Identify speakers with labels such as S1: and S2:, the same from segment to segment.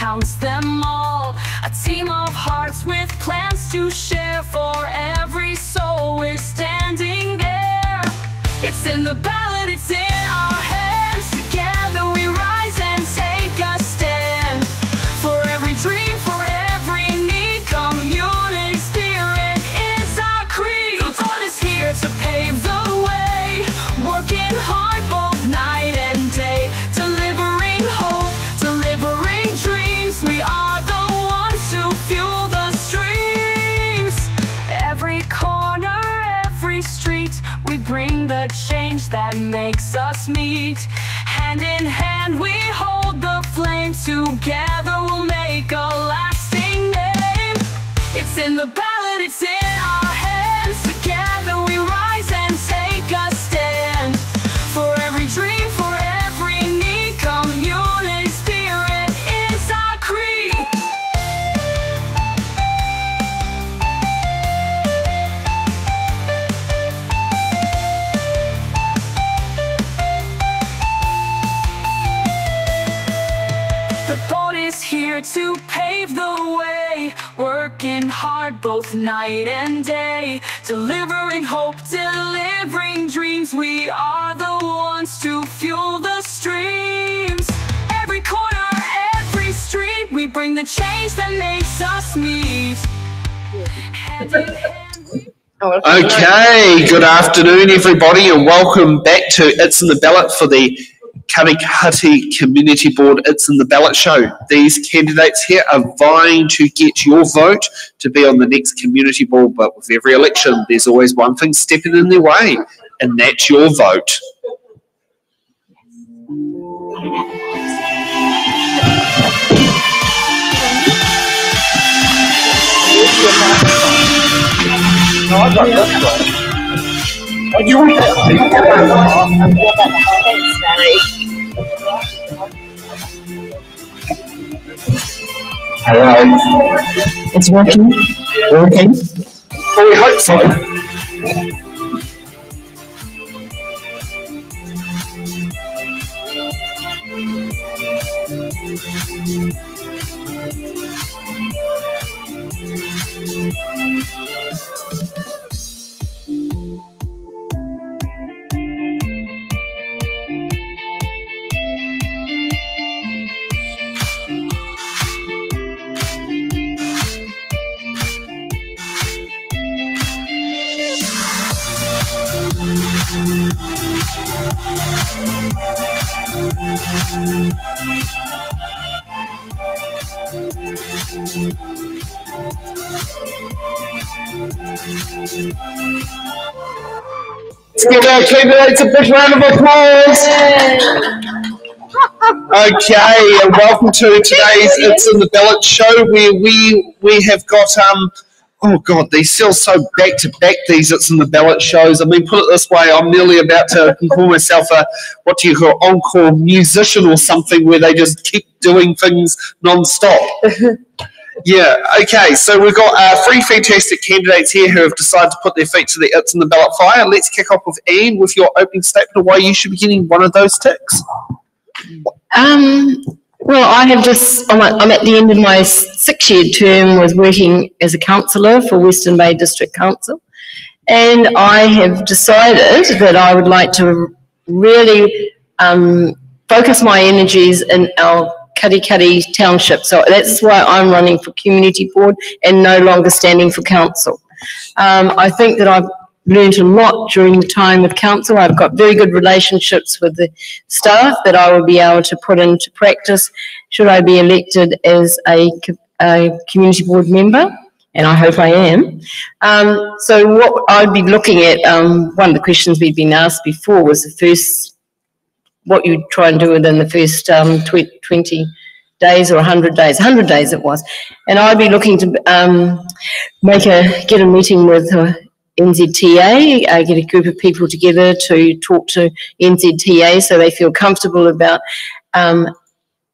S1: counts them all. A team of hearts with plans to share. For every soul we're standing there. It's in the ballot, it's in our hands. Together we rise and take a stand. For every dream, for every need, community spirit is our creed. The vote is here to pave the way, working hard both night and day, delivering hope, delivering dreams. We are the ones who fuel the streams. Every corner, every street, we bring the change that makes us meet. Hand in hand we hold the flame. Together we'll make a lasting name. It's in the ballot, it's in our hands. Together we rise and take a stand. For every dream, for every need, community spirit is our creed. The vote is here to pave the way, working hard both night and day, delivering hope, delivering dreams. We are the ones to fuel the streams. Every corner, every street, we bring the change that makes us meet. Hand in hand we...
S2: Okay, good afternoon everybody and welcome back to It's in the Ballot for the Katikati Community Board It's in the Ballot show. These candidates here are vying to get your vote to be on the next community board, but with every election there's always one thing stepping in their way, and that's your vote.
S3: Hello. It's working. Working.
S2: Well, we hope so. Let's give our candidates a big round of applause. Okay, and welcome to today's It's in the Ballot show, where we have got oh god, these feel so back to back, these It's in the Ballot shows. I mean, put it this way, I'm nearly about to call myself a, what do you call, encore musician or something, where they just keep doing things non-stop. Yeah, okay, so we've got three fantastic candidates here who have decided to put their feet to the It's in the Ballot fire. Let's kick off with Anne with your opening statement of why you should be getting one of those ticks.
S3: Well, I have just, I'm at the end of my 6-year term with working as a councillor for Western Bay District Council, and I have decided that I would like to really focus my energies in our Katikati Township. So that's why I'm running for community board and no longer standing for council. I think that I've learned a lot during the time with council. I've got very good relationships with the staff that I will be able to put into practice should I be elected as a community board member, and I hope I am. So what I'd be looking at, one of the questions we'd been asked before was the first, what you try and do within the first 20 days or 100 days. 100 days it was. And I'd be looking to get a meeting with NZTA, get a group of people together to talk to NZTA so they feel comfortable about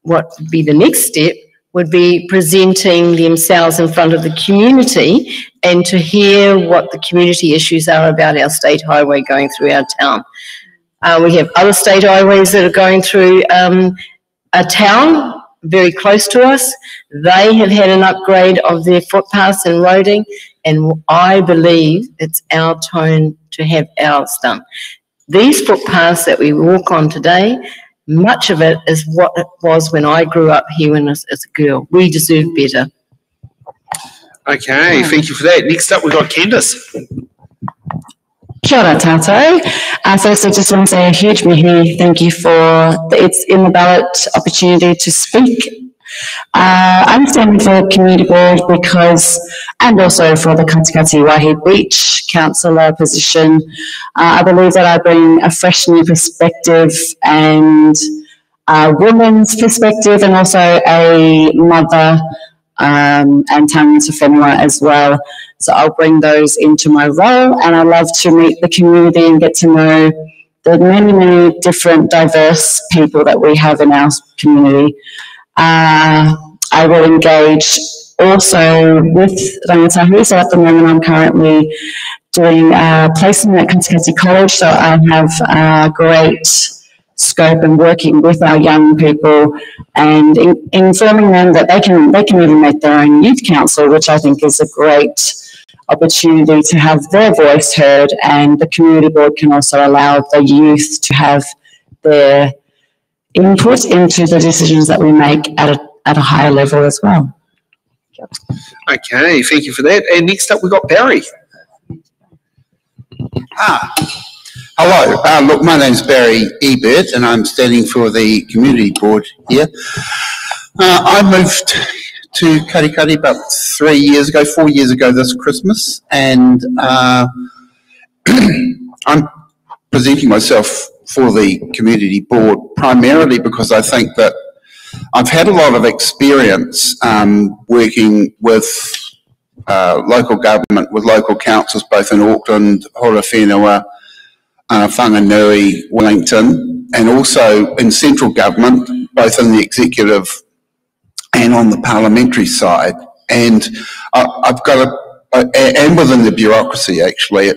S3: what would be the next step, would be presenting themselves in front of the community and to hear what the community issues are about our state highway going through our town. We have other state highways that are going through a town, very close to us. They have had an upgrade of their footpaths and roading, and I believe it's our turn to have ours done. These footpaths that we walk on today, much of it is what it was when I grew up here as a girl. We deserve better.
S2: Okay, thank you for that. Next up, we've got Candice.
S4: Kia ora tātou. First, I just want to say a huge mihi. Thank you for the It's in the Ballot opportunity to speak. I'm standing for Community Board because, and also for the Katikati War Beach Councillor position. I believe that I bring a fresh new perspective and a woman's perspective, and also a mother and tangata whenua as well. So I'll bring those into my role, and I love to meet the community and get to know the many, many different diverse people that we have in our community. I will engage also with rangatahi. So at the moment I'm currently doing placement at Katikati College, so I have a great scope and working with our young people and informing them that they can even make their own youth council, which I think is a great opportunity to have their voice heard, and the community board can also allow the youth to have their input into the decisions that we make at a higher level as well.
S2: Okay, thank you for that. And next up, we've got Barry.
S5: Hello, look, my name's Barry Ebert and I'm standing for the community board here. I moved to Katikati about 4 years ago this Christmas, and I'm presenting myself for the community board primarily because I think that I've had a lot of experience working with local government, with local councils both in Auckland, Horowhenua, Whanganui, Wellington, and also in central government, both in the executive and on the parliamentary side. And I've got and within the bureaucracy actually,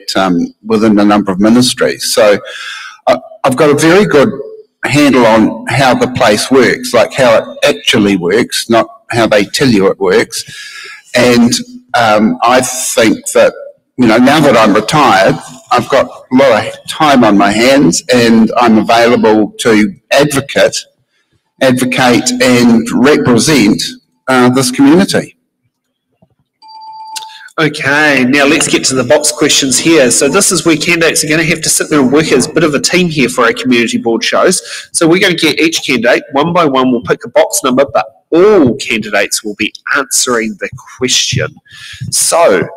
S5: within a number of ministries. So I've got a very good handle on how the place works, like how it actually works, not how they tell you it works. And I think that, you know, now that I'm retired, I've got a lot of time on my hands and I'm available to advocate and represent this community.
S2: Okay, now let's get to the box questions here. So this is where candidates are going to have to sit there and work as a bit of a team here for our community board shows. So we're going to get each candidate, one by one, we'll pick a box number, but all candidates will be answering the question. So,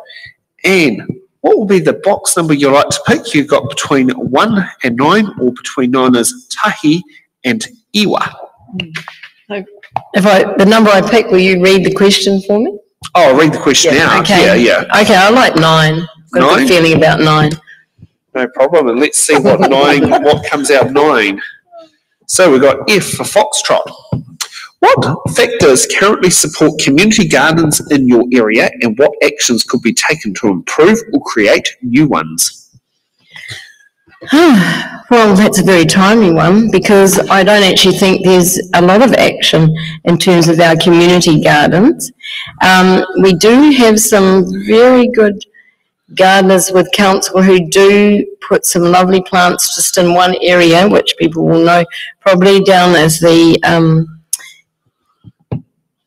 S2: Anne, what will be the box number you'd like to pick? You've got between 1 and 9, or between 9 is Tahi and Iwa.
S3: The number I pick, will you read the question for me?
S2: Oh, I'll read the question out.
S3: Okay.
S2: Yeah.
S3: Okay, I like 9. I've got a good feeling about 9.
S2: No problem. And let's see what what comes out 9. So we've got F for Foxtrot. What factors currently support community gardens in your area, and what actions could be taken to improve or create new ones?
S3: Well, that's a very timely one, because I don't actually think there's a lot of action in terms of our community gardens. We do have some very good gardeners with council who do put some lovely plants just in one area, which people will know probably down as the,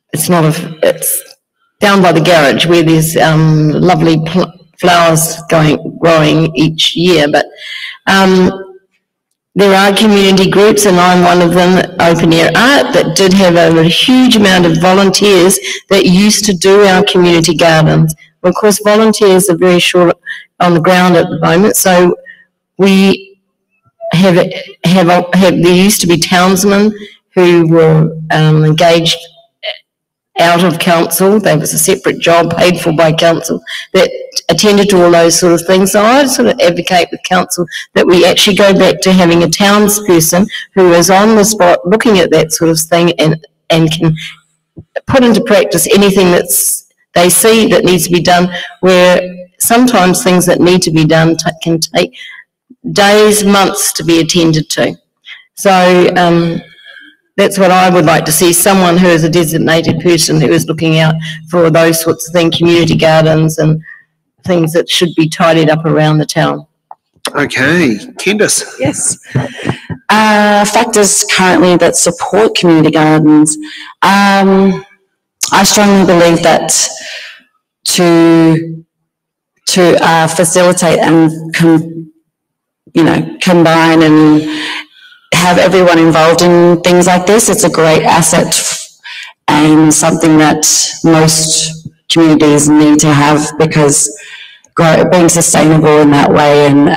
S3: it's down by the garage where there's lovely flowers growing each year, but there are community groups, and I'm one of them, Open Air Art, that did have a huge amount of volunteers that used to do our community gardens. Well, of course, volunteers are very short on the ground at the moment, so we there used to be townsmen who were engaged out of council. There was a separate job paid for by council that attended to all those sort of things. So I sort of advocate with council that we actually go back to having a townsperson who is on the spot looking at that sort of thing and can put into practice anything they see that needs to be done, where sometimes things that need to be done can take days, months to be attended to. So that's what I would like to see, someone who is a designated person who is looking out for those sorts of things, community gardens and things that should be tidied up around the town.
S2: Okay, Candice.
S4: Yes. Factors currently that support community gardens. I strongly believe that to facilitate and combine and have everyone involved in things like this, it's a great asset and something that most communities need to have, because being sustainable in that way and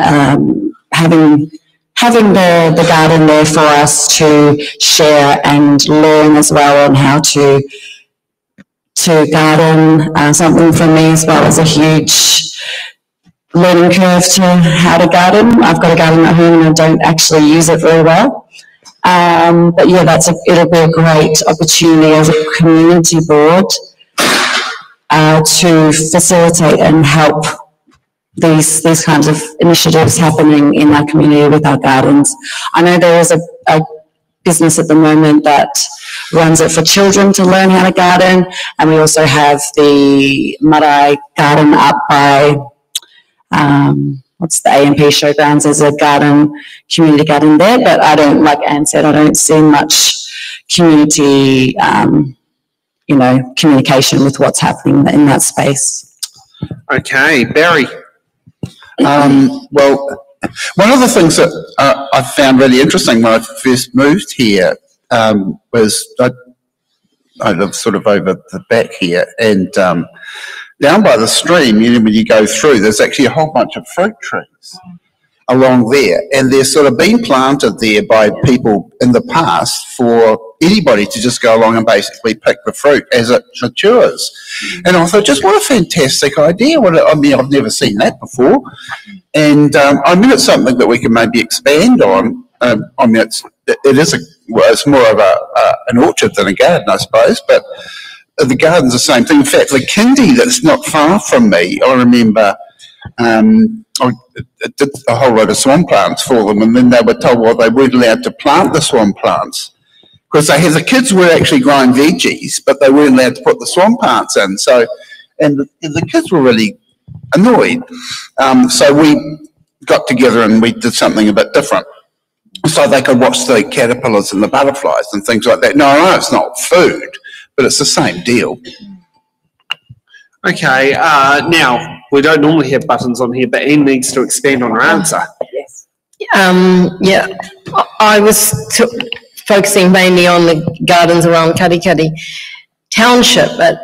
S4: having the garden there for us to share and learn as well on how to garden. Something for me as well as a huge learning curve to how to garden. I've got a garden at home and I don't actually use it very well. But yeah, it'll be a great opportunity as a community board to facilitate and help these kinds of initiatives happening in our community with our gardens. I know there is a business at the moment that runs it for children to learn how to garden, and we also have the Marae Garden up by what's the AMP Showgrounds. There's a community garden there, but I don't, like Anne said, I don't see much community communication with what's happening in that space.
S2: Okay, Barry.
S5: Well, one of the things that I found really interesting when I first moved here was I live sort of over the back here, and down by the stream, when you go through, there's actually a whole bunch of fruit trees along there, and they're sort of been planted there by people in the past for anybody to just go along and basically pick the fruit as it matures. And I thought, just what a fantastic idea. I've never seen that before. And it's something that we can maybe expand on. It's more of an orchard than a garden, I suppose, but the garden's the same thing. In fact, the kindy that's not far from me, I remember I did a whole load of swan plants for them, and then they were told, they weren't allowed to plant the swan plants because the kids were actually growing veggies, but they weren't allowed to put the swan plants in. So, and the kids were really annoyed. So we got together and we did something a bit different, so they could watch the caterpillars and the butterflies and things like that. No, it's not food, but it's the same deal.
S2: Okay, now, we don't normally have buttons on here, but Anne needs to expand on her answer.
S3: Yes. I was focusing mainly on the gardens around Katikati Township, but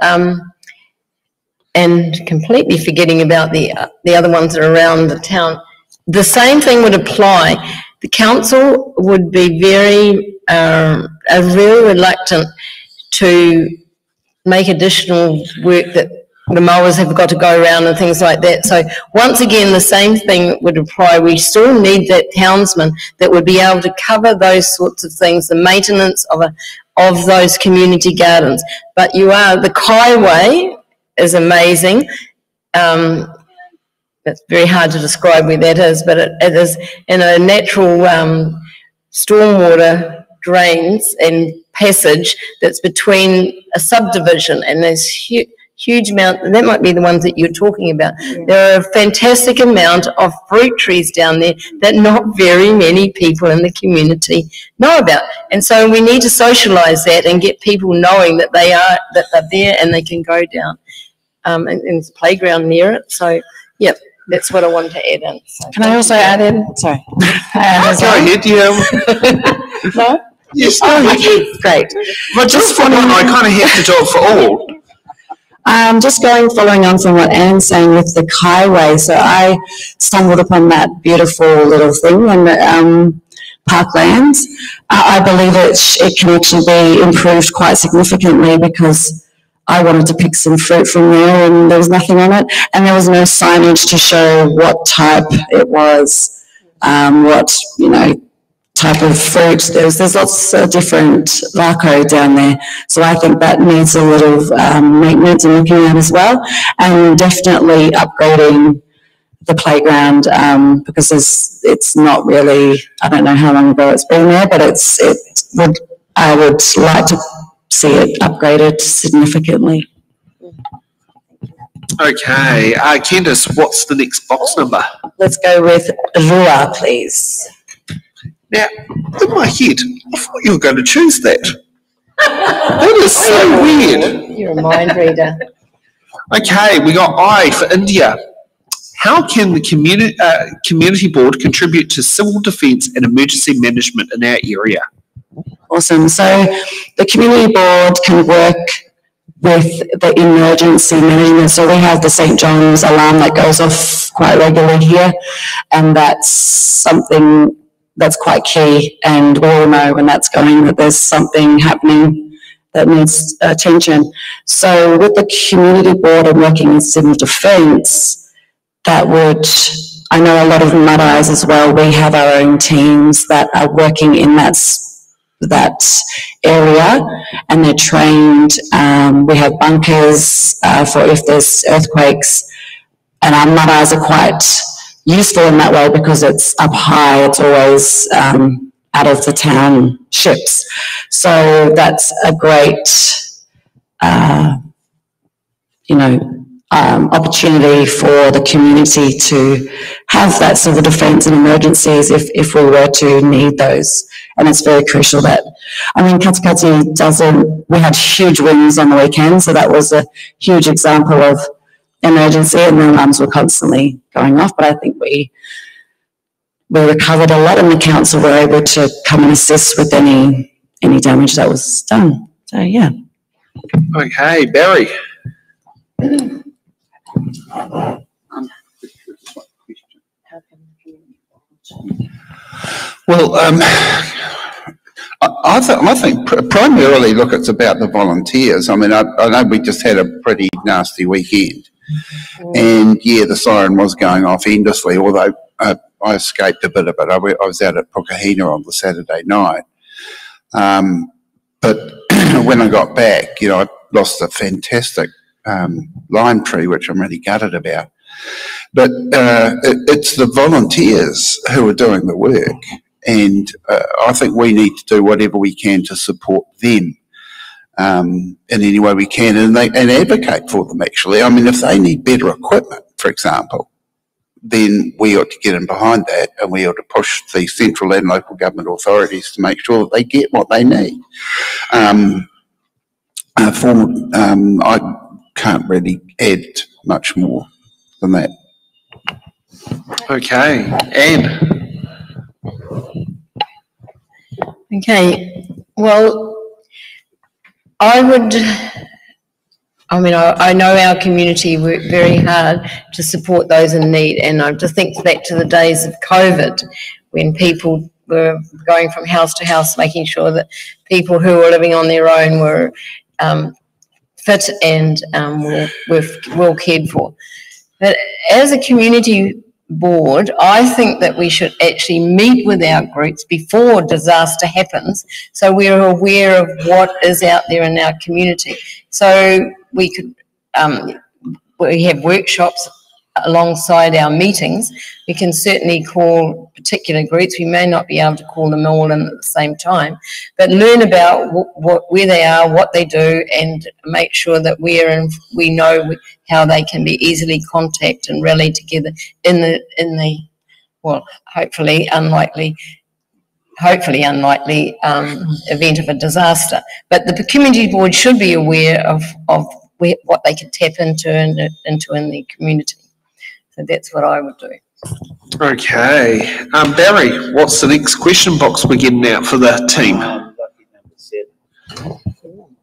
S3: and completely forgetting about the other ones that are around the town. The same thing would apply. The council would be very reluctant to make additional work that the mowers have got to go around and things like that. So once again, the same thing would apply. We still need that townsman that would be able to cover those sorts of things, the maintenance of those community gardens. But the Kaiway is amazing. It's very hard to describe where that is, but it is in a natural stormwater drains and passage that's between a subdivision, and there's huge amount, that might be the ones that you're talking about. Yeah. There are a fantastic amount of fruit trees down there that not very many people in the community know about. And so we need to socialise that and get people knowing that they're there and they can go down. And there's a playground near it. So, yeah, that's what I wanted to add in. So,
S4: can I also add in? Sorry.
S2: Go ahead, yeah.
S4: No?
S2: Yes.
S4: Great.
S2: But just for one, I kind of have to do it for all.
S4: Just following on from what Anne's saying with the Kaiway, so I stumbled upon that beautiful little thing in Parklands. I believe it can actually be improved quite significantly, because I wanted to pick some fruit from there and there was nothing on it, and there was no signage to show what type it was, type of fruit. There's lots of different Varco down there, so I think that needs a little maintenance and looking at as well, and definitely upgrading the playground, because it's not really, I don't know how long ago it's been there, but it would I would like to see it upgraded significantly.
S2: Okay, Candice, what's the next box number?
S4: Let's go with Rua, please.
S2: Now, in my head, I thought you were going to choose that. That is so weird.
S3: You're a mind reader.
S2: Okay, we got I for India. How can the community board contribute to civil defence and emergency management in our area?
S4: Awesome. So the community board can work with the emergency management. So we have the St. John's alarm that goes off quite regularly here, and that's something that's quite key, and we all know when that's going that there's something happening that needs attention. So with the community board and working in civil defence, that would, I know a lot of Mud-Eyes as well, we have our own teams that are working in that area, and they're trained. We have bunkers for if there's earthquakes, and our Mud-Eyes are quite useful in that way because it's up high, it's always out of the town ships. So that's a great, opportunity for the community to have that civil defence and emergencies if we were to need those. And it's very crucial that, Katikati doesn't, we had huge winds on the weekend, so that was a huge example of emergency, and the alarms were constantly going off, but I think we recovered a lot, and the council were able to come and assist with any damage that was done. So, yeah.
S2: Okay, Barry.
S5: Well, I think primarily, look, it's about the volunteers. I know we just had a pretty nasty weekend, and yeah, the siren was going off endlessly, although I escaped a bit of it. I was out at Pukahina on the Saturday night, but when I got back, I lost a fantastic lime tree, which I'm really gutted about. But it's the volunteers who are doing the work, and I think we need to do whatever we can to support them in any way we can, and advocate for them, actually. If they need better equipment, for example, then we ought to get in behind that, and we ought to push the central and local government authorities to make sure that they get what they need. I can't really add much more than that.
S2: Okay, Anne.
S3: Okay, well, I know our community worked very hard to support those in need, and I just think back to the days of COVID when people were going from house to house, making sure that people who were living on their own were fit and were well cared for. But as a community board, I think that we should actually meet with our groups before disaster happens, so we're aware of what is out there in our community. So we could, we have workshops alongside our meetings. We can certainly call particular groups. We may not be able to call them all in at the same time, but learn about where they are, what they do, and make sure that we know how they can be easily contacted and rally together in the well, hopefully unlikely event of a disaster. But the community board should be aware of what they can tap into in the community. So that's what I would do.
S2: Okay. Barry, what's the next question box we're getting out for the team?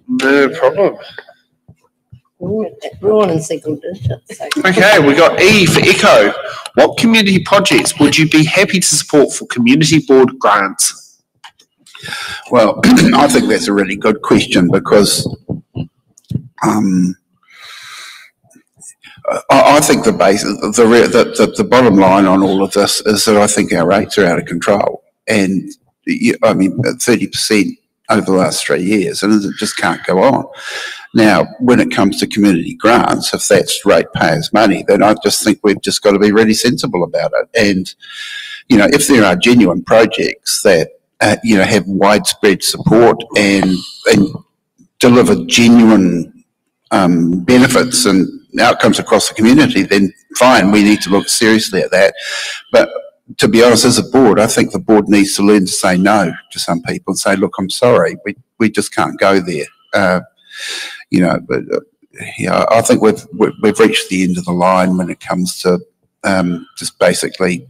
S2: No problem.
S3: We're all in single digits.
S2: Okay, we got E for Echo. What community projects would you be happy to support for community board grants?
S5: Well, I think that's a really good question, because I think the bottom line on all of this is that I think our rates are out of control, and 30% over the last 3 years, and it just can't go on. Now, when it comes to community grants, if that's ratepayers' money, then I just think we've just got to be really sensible about it. And if there are genuine projects that have widespread support and deliver genuine benefits and outcomes across the community, then fine, we need to look seriously at that. But to be honest, as a board, I think the board needs to learn to say no to some people and say, look, I'm sorry, we just can't go there. I think we've reached the end of the line when it comes to just basically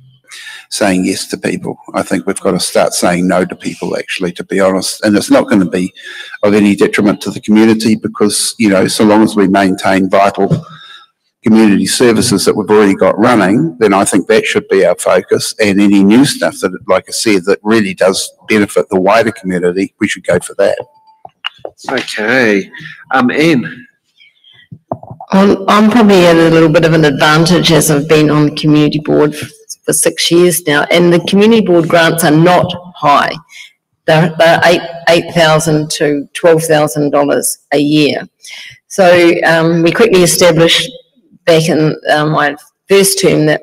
S5: saying yes to people. I think we've got to start saying no to people, actually, to be honest. And it's not going to be of any detriment to the community because, so long as we maintain vital community services that we've already got running, then I think that should be our focus. And any new stuff that, like I said, that really does benefit the wider community, we should go for that.
S2: Okay. Anne?
S3: I'm probably at a little bit of an advantage as I've been on the community board for 6 years now, and the community board grants are not high. They're $8,000 to $12,000 a year. So we quickly established back in my first term that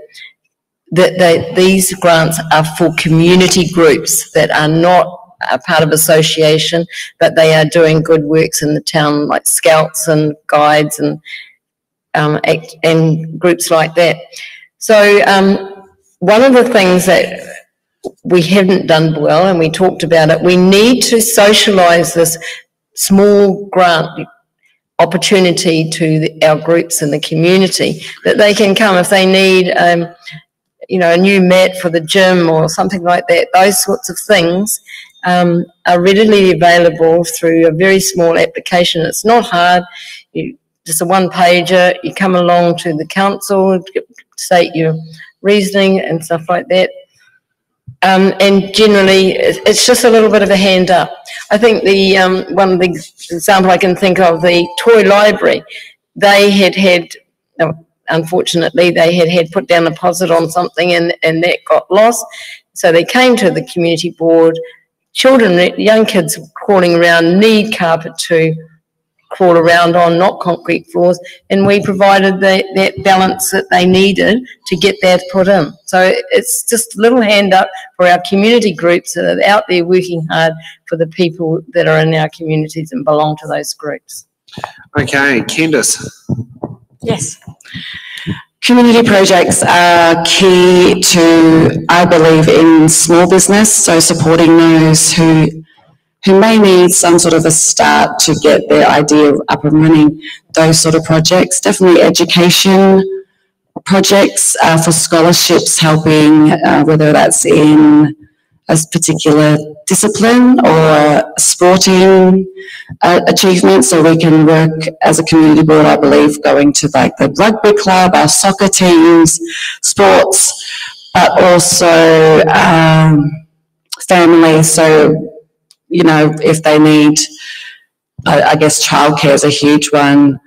S3: these grants are for community groups that are not a part of association, but they are doing good works in the town, like scouts and guides and groups like that. So one of the things that we haven't done well, and we talked about it, we need to socialise this small grant opportunity to our groups in the community, that they can come if they need a new mat for the gym or something like that. Those sorts of things are readily available through a very small application. It's not hard. Just a one-pager. You come along to the council, state your reasoning and stuff like that. And generally, it's just a little bit of a hand up. I think the one of the example I can think of, the toy library, they had unfortunately, they had put down a deposit on something and that got lost. So they came to the community board. Children, young kids crawling around, need carpet to crawl around on, not concrete floors, and we provided that balance that they needed to get that put in. So it's just a little hand up for our community groups that are out there working hard for the people that are in our communities and belong to those groups.
S2: Okay, Candice.
S4: Yes. Community projects are key to, I believe, in small business, so supporting those who may need some sort of a start to get their idea up and running, those sort of projects. Definitely education projects for scholarships, helping whether that's in a particular discipline or sporting achievements, so we can work as a community board, I believe, going to like the rugby club, our soccer teams, sports, but also families. So, if they need, I guess childcare is a huge one,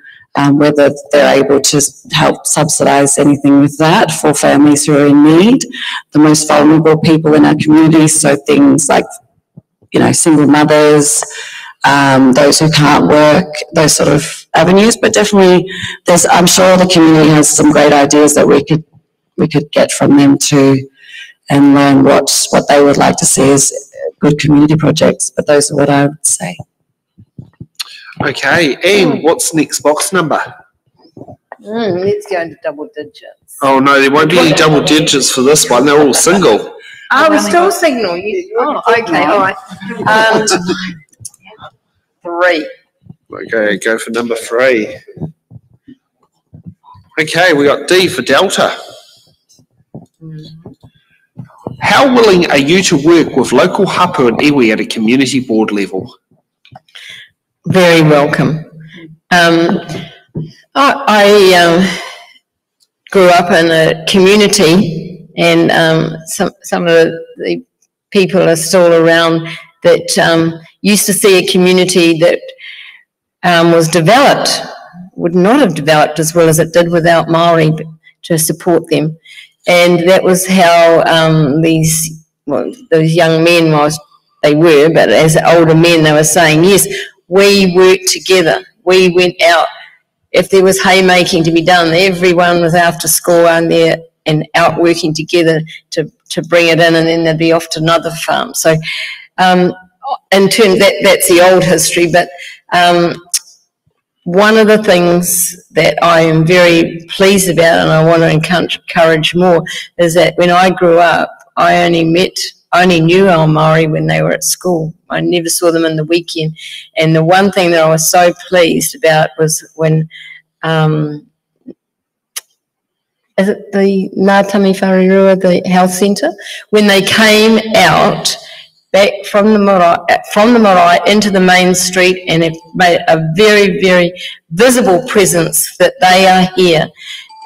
S4: whether they're able to help subsidise anything with that for families who are in need, the most vulnerable people in our community, so things like, single mothers, those who can't work, those sort of avenues. But definitely, I'm sure the community has some great ideas that we could get from them too, and learn what they would like to see as good community projects. But those are what I would say.
S2: Okay, Anne, what's next box number?
S3: Let's go into double digits.
S2: Oh no, there won't be any double digits for this one. They're all single.
S3: Oh, we're still single. Okay, all right. 3.
S2: Okay, go for number 3. Okay, we got D for Delta. How willing are you to work with local hapu and iwi at a community board level?
S3: Very welcome. I grew up in a community, and some of the people are still around that used to see a community that was developed, would not have developed as well as it did without Māori to support them. And that was how those young men, they were, but as older men, they were saying, yes, we worked together. We went out. If there was haymaking to be done, everyone was after school and out working together to bring it in, and then they'd be off to another farm. So in terms that's the old history, but one of the things that I am very pleased about, and I want to encourage more, is that when I grew up, I only knew our Māori when they were at school. I never saw them in the weekend. And the one thing that I was so pleased about was when, is it the Ngātami Wharirua, the health centre? When they came out back from the marae into the main street and have made a very, very visible presence that they are here.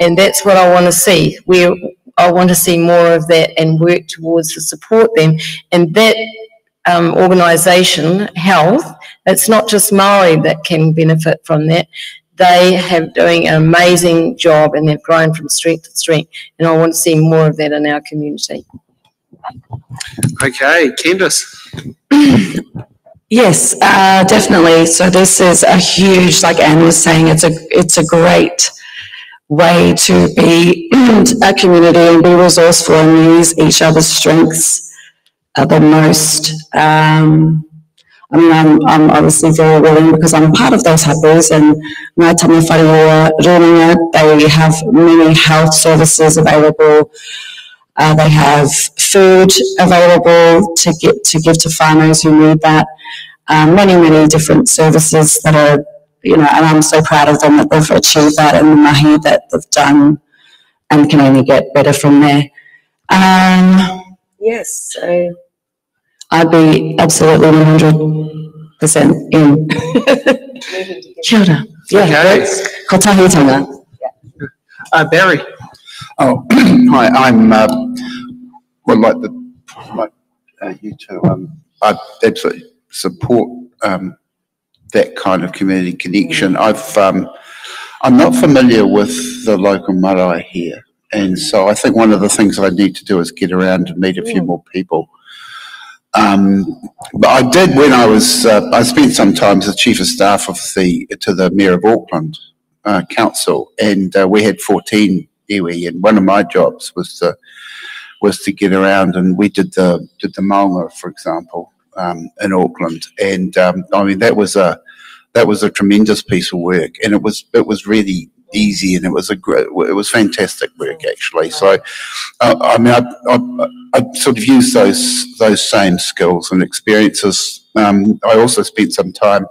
S3: And that's what I want to see. I want to see more of that and work towards to support them. And that organisation, Health, it's not just Māori that can benefit from that. They have doing an amazing job and they've grown from strength to strength. And I want to see more of that in our community.
S2: Okay, Candice.
S4: Yes, definitely. So this is a huge, like Anne was saying, it's a great way to be a community and be resourceful and use each other's strengths the most. I mean, I'm obviously very willing because I'm part of those hubs, and Ngātami Wharirua Runga, they have many health services available. They have food available to give to whānaus who need that. Many different services that are, and I'm so proud of them that they've achieved that in the mahi that they've done, and can only get better from there. Yes, so I'd be absolutely 100% in. Kia ora. Yeah,
S2: Okay.
S4: Ko tahitanga.
S2: Barry.
S5: Oh, hi, I'm, like you two, I absolutely support that kind of community connection. I'm not familiar with the local marae here, and so I think one of the things I need to do is get around and meet a few more people. But I did when I spent some time as the Chief of Staff to the Mayor of Auckland Council, and we had 14 iwi, and one of my jobs was to get around, and we did the maunga, for example, in Auckland, and I mean that was a tremendous piece of work, and it was really easy, and it was fantastic work actually. So I mean I sort of used those same skills and experiences. I also spent some time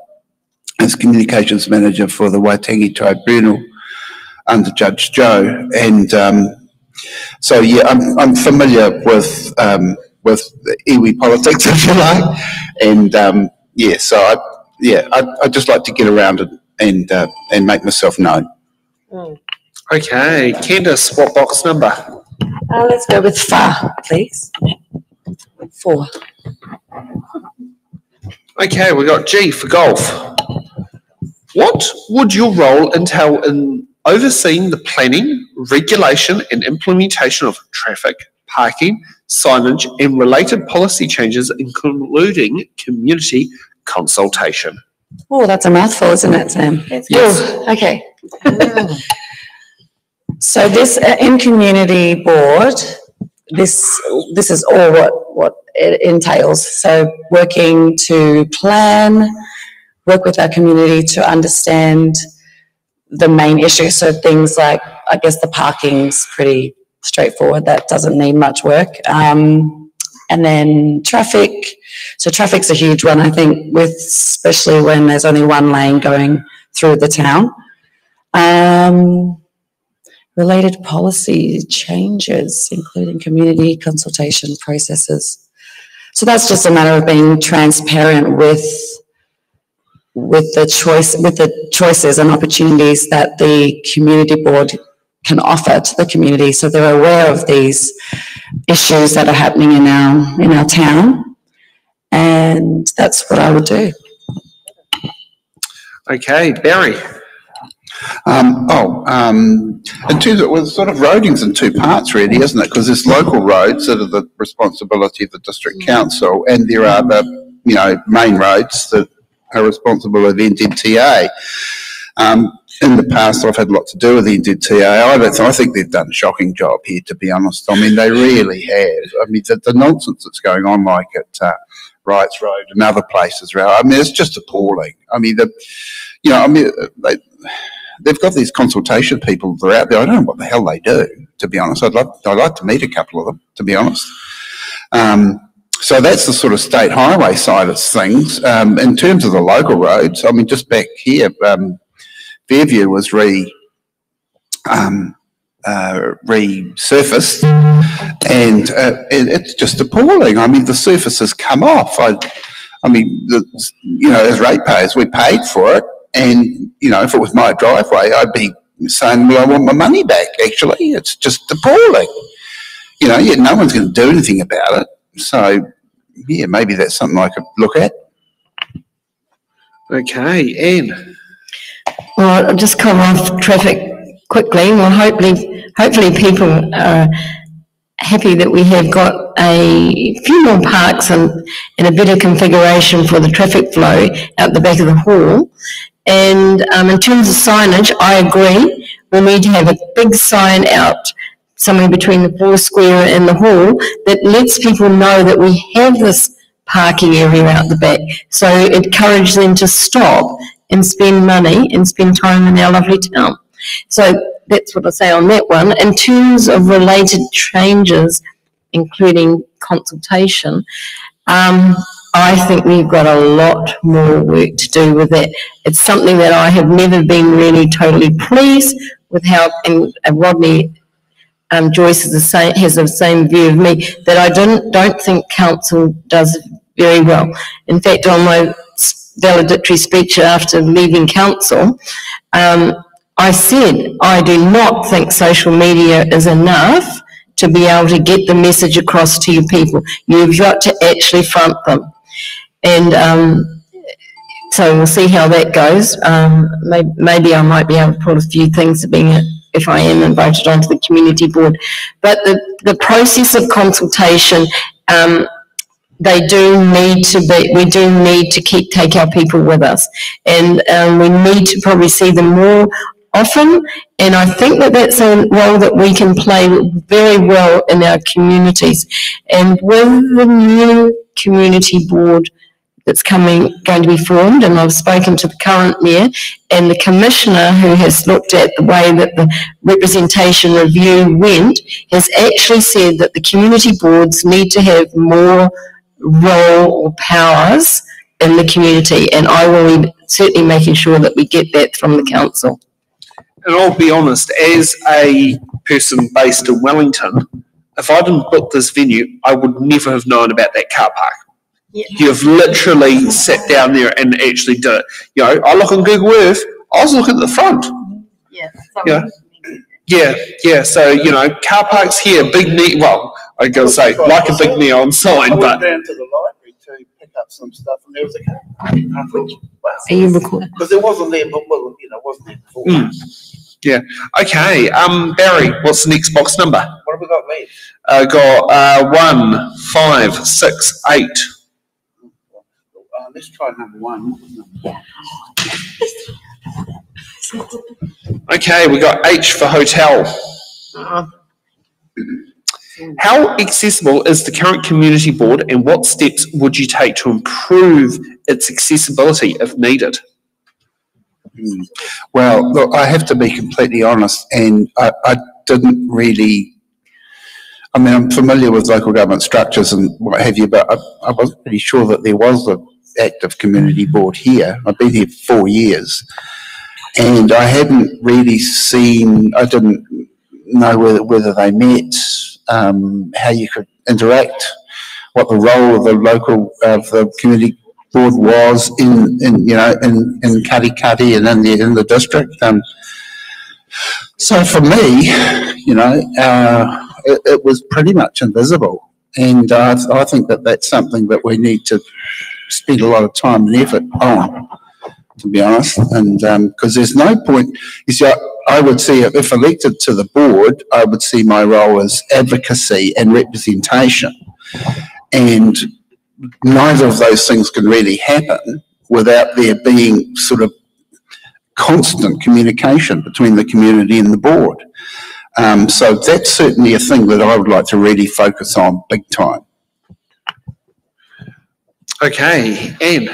S5: as communications manager for the Waitangi Tribunal under Judge Joe, and so yeah, I'm familiar with the iwi politics, if you like, and yeah, so I'd just like to get around and make myself known.
S2: Okay, Candice, what box number?
S4: Let's go with wha, please. 4.
S2: Okay, we got G for golf. What would your role entail in overseeing the planning, regulation and implementation of traffic, parking, signage and related policy changes, including community consultation?
S4: Oh, that's a mouthful, isn't it, Sam?
S3: That's
S2: Yes.
S4: Oh, okay. So this in community board, this is all what it entails. So working to plan, work with our community to understand the main issues. So things like, I guess the parking's pretty straightforward. That doesn't need much work. And then traffic. So traffic's a huge one, I think, especially when there's only one lane going through the town. Related policy changes, including community consultation processes. So that's just a matter of being transparent with the choices and opportunities that the community board can offer to the community, so they're aware of these issues that are happening in our town, and that's what I would do.
S2: Okay, Barry.
S5: In terms of, sort of roading's in two parts really, isn't it? Because there's local roads that are the responsibility of the district council, and there are the main roads that are responsible of NZTA. In the past, I've had a lot to do with the NZTA. I think they've done a shocking job here, to be honest. I mean, they really have. I mean, the nonsense that's going on, like at Wrights Road and other places around. I mean, it's just appalling. I mean, they've got these consultation people that are out there. I don't know what the hell they do, to be honest. I'd like to meet a couple of them, to be honest. So that's the sort of state highway side of things. In terms of the local roads, I mean, just back here, Fairview was resurfaced, and it's just appalling. I mean, the surface has come off. I mean, as ratepayers, we paid for it, and if it was my driveway, I'd be saying, well, I want my money back. Actually, it's just appalling. Yet no one's going to do anything about it. So, yeah, maybe that's something I could look at.
S2: Okay, Anne.
S3: Well, I'll just come off traffic quickly. Well, hopefully people are happy that we have got a few more parks and a better configuration for the traffic flow out the back of the hall. And in terms of signage, I agree. We need to have a big sign out somewhere between the Four Square and the hall that lets people know that we have this parking area out the back. So it encourages them to stop and spend money and spend time in our lovely town. So that's what I say on that one. In terms of related changes, including consultation, I think we've got a lot more work to do with that. It's something that I have never been really totally pleased with how, and Rodney Joyce has the same view of me, that I don't think council does very well. In fact, on my valedictory speech after leaving council, I said I do not think social media is enough to be able to get the message across to your people. You've got to actually front them. And so we'll see how that goes. Maybe I might be able to pull a few things if I am invited onto the community board. But the process of consultation, we do need to take our people with us. And we need to probably see them more often, and I think that that's a role that we can play very well in our communities. And with the new community board that's going to be formed, and I've spoken to the current mayor and the commissioner who has looked at the way that the representation review went, has actually said that the community boards need to have more role or powers in the community, and I will be certainly making sure that we get that from the council.
S2: And I'll be honest, as a person based in Wellington, if I didn't book this venue, I would never have known about that car park. Yeah. You've literally sat down there and actually did it. I look on Google Earth, I was looking at the front. Yeah. So, car parks here, big I gotta say, like a big neon sign, but.
S5: I went down to the library to pick up some stuff, and there was a car park.
S3: Are you recording?
S5: Because it wasn't there, but wasn't there before.
S2: Yeah. Okay. Barry, what's the next box number?
S5: What have we got left?
S2: Got 1, 5, 6, 8.
S5: Let's try number 1.
S2: Okay, we got H for hotel. How accessible is the current community board, and what steps would you take to improve its accessibility if needed?
S5: Well, look, I have to be completely honest, and I didn't really. I mean, I'm familiar with local government structures and what have you, but I wasn't really sure that there was an active community board here. I've been here 4 years, and I hadn't really seen. I didn't know whether they met, how you could interact, what the role of the community board was in Katikati and in the district. So for me, it was pretty much invisible, and I think that that's something that we need to spend a lot of time and effort on, to be honest. And because there's no point. You see, I would see if elected to the board, I would see my role as advocacy and representation, and neither of those things can really happen without there being sort of constant communication between the community and the board. So that's certainly a thing that I would like to really focus on big time.
S2: Okay, Anne.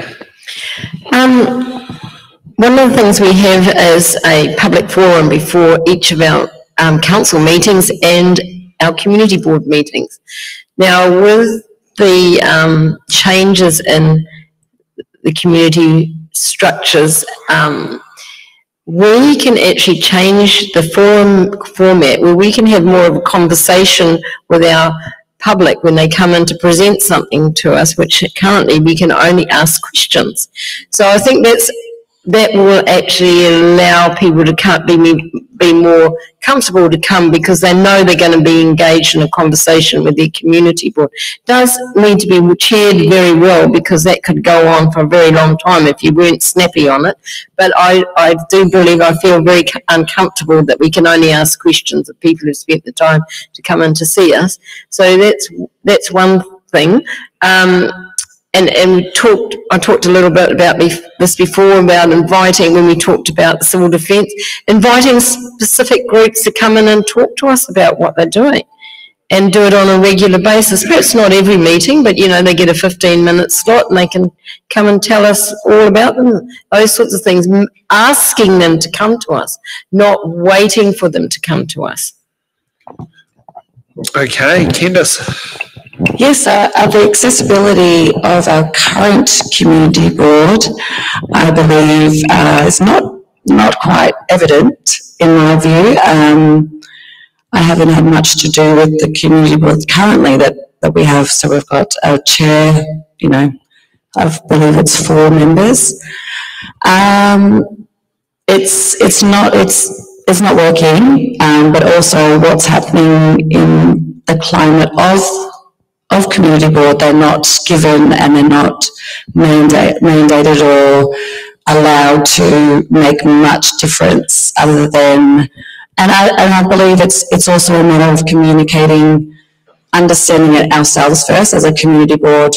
S3: One of the things we have is a public forum before each of our council meetings and our community board meetings. Now, with the changes in the community structures, we can actually change the forum format where we can have more of a conversation with our public when they come in to present something to us, which currently we can only ask questions. So I think that will actually allow people to be more comfortable to come because they know they're going to be engaged in a conversation with their community board. It does need to be chaired very well because that could go on for a very long time if you weren't snappy on it. But I do believe, I feel very uncomfortable that we can only ask questions of people who spent the time to come in to see us. So that's one thing. And I talked a little bit about this before, about inviting, when we talked about civil defence, inviting specific groups to come in and talk to us about what they're doing and do it on a regular basis. Perhaps not every meeting, but, they get a 15-minute slot and they can come and tell us all about them, those sorts of things, asking them to come to us, not waiting for them to come to us.
S2: Okay, Candice.
S4: Yes, the accessibility of our current community board, I believe, is not quite evident in my view. I haven't had much to do with the community board currently that we have. So we've got a chair, I believe it's 4 members. It's not working, but also what's happening in the climate of community board, they're not given and they're not mandated or allowed to make much difference other than, and I believe it's also a matter of communicating, understanding it ourselves first as a community board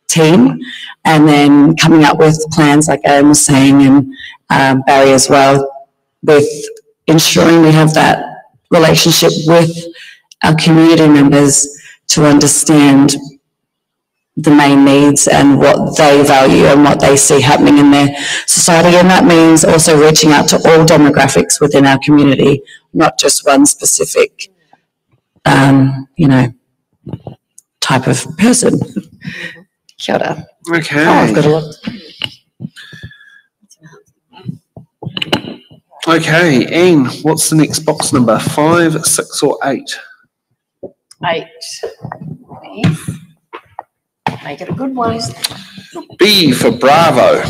S4: team, and then coming up with plans like Aaron was saying, and Barry as well, with ensuring we have that relationship with our community members to understand the main needs and what they value and what they see happening in their society. And that means also reaching out to all demographics within our community, not just one specific, type of person. Shut up.
S2: Okay.
S4: Oh, I've got a lot.
S2: Okay, Anne, what's the next box number? 5, 6 or 8?
S3: 8. Please. Make it a good one.
S2: B for Bravo.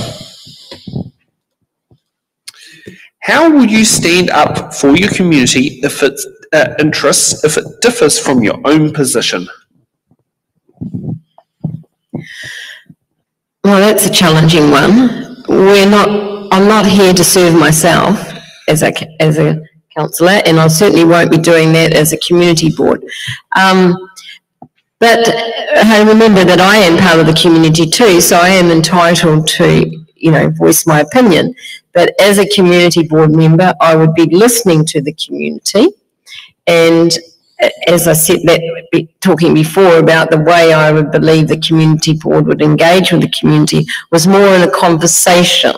S2: How will you stand up for your community if it interests, if it differs from your own position?
S3: Well, that's a challenging one. I'm not here to serve myself as a councillor, and I certainly won't be doing that as a community board. But I remember that I am part of the community too, so I am entitled to, voice my opinion. But as a community board member, I would be listening to the community. And as I said, talking before about the way I would believe the community board would engage with the community was more in a conversation.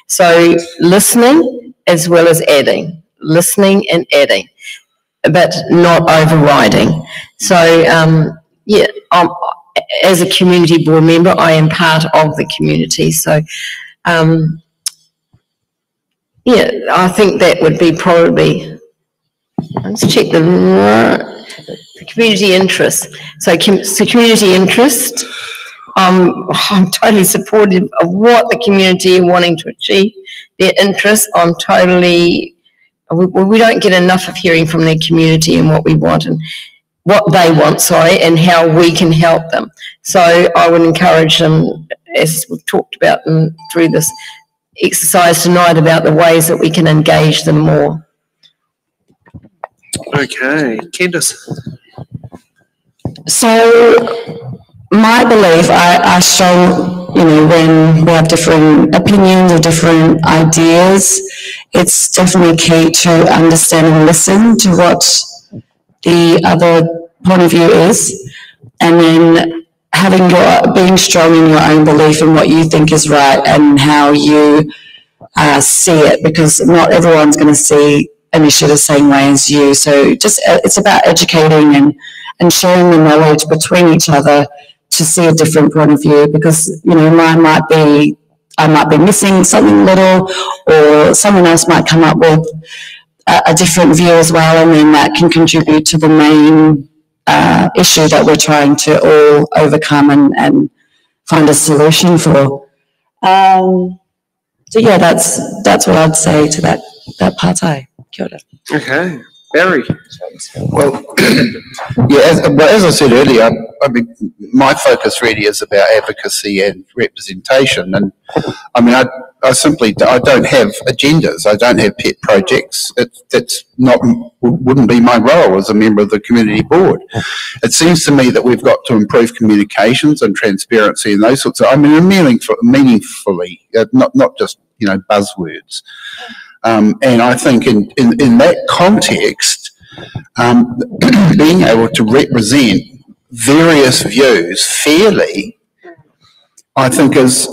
S3: So listening as well as adding, listening and adding, but not overriding. So, as a community board member, I am part of the community. So, I think that would be probably, let's check the community interest. So community interest, I'm totally supportive of what the community are wanting to achieve. Their interests, I'm totally, we don't get enough of hearing from their community and what we want and what they want, and how we can help them. So I would encourage them, as we've talked about through this exercise tonight, about the ways that we can engage them more.
S2: Okay, Candice.
S4: So my belief, I show, when we have different opinions or different ideas, it's definitely key to understand and listen to what the other point of view is, and then being strong in your own belief in what you think is right and how you see it, because not everyone's going to see an issue the same way as you. So just it's about educating and sharing the knowledge between each other to see a different point of view, because I might be missing something little, or someone else might come up with a different view as well, and then that can contribute to the main issue that we're trying to all overcome and find a solution for. So yeah, that's what I'd say to that partai. Kia ora.
S2: Okay, Barry.
S5: Well, as I said earlier, I mean, my focus really is about advocacy and representation, and I mean, I simply don't have agendas. I don't have pet projects. Wouldn't be my role as a member of the community board. It seems to me that we've got to improve communications and transparency and those sorts of. I mean, meaningfully, not just buzzwords. And I think in that context, being able to represent various views fairly, I think is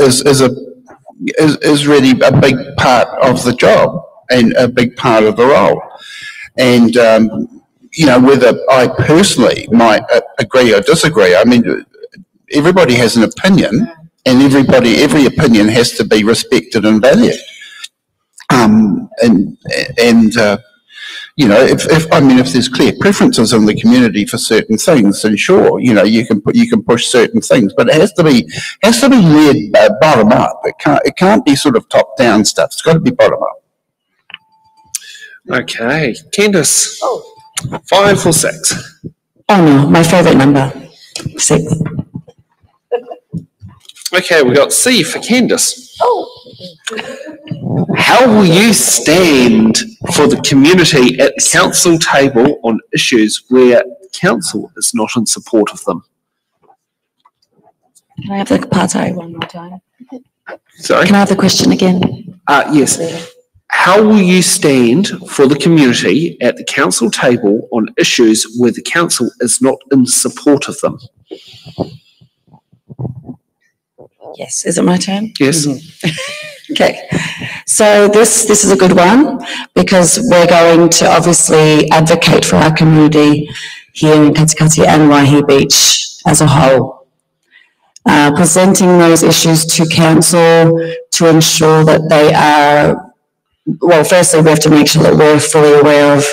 S5: really a big part of the job and a big part of the role. And whether I personally might agree or disagree, I mean, everybody has an opinion, and every opinion has to be respected and valued. If there's clear preferences in the community for certain things, then sure, you can push certain things, but it has to be led bottom up. It can't be sort of top down stuff. It's got to be bottom up.
S2: Okay, Candice. 5 or 6?
S4: Oh no, my favourite number, 6.
S2: Okay, we got C for Candice. How will you stand for the community at the council table on issues where council is not in support of them?
S4: Can I have the partai one more time?
S2: Sorry?
S4: Can I have the question again?
S2: Yes. How will you stand for the community at the council table on issues where the council is not in support of them?
S4: Yes. Is it my turn?
S2: Yes.
S4: Okay. So this is a good one, because we're going to obviously advocate for our community here in Katikati and Waihi Beach as a whole. Presenting those issues to council to ensure that they are, well, firstly we have to make sure that we're fully aware of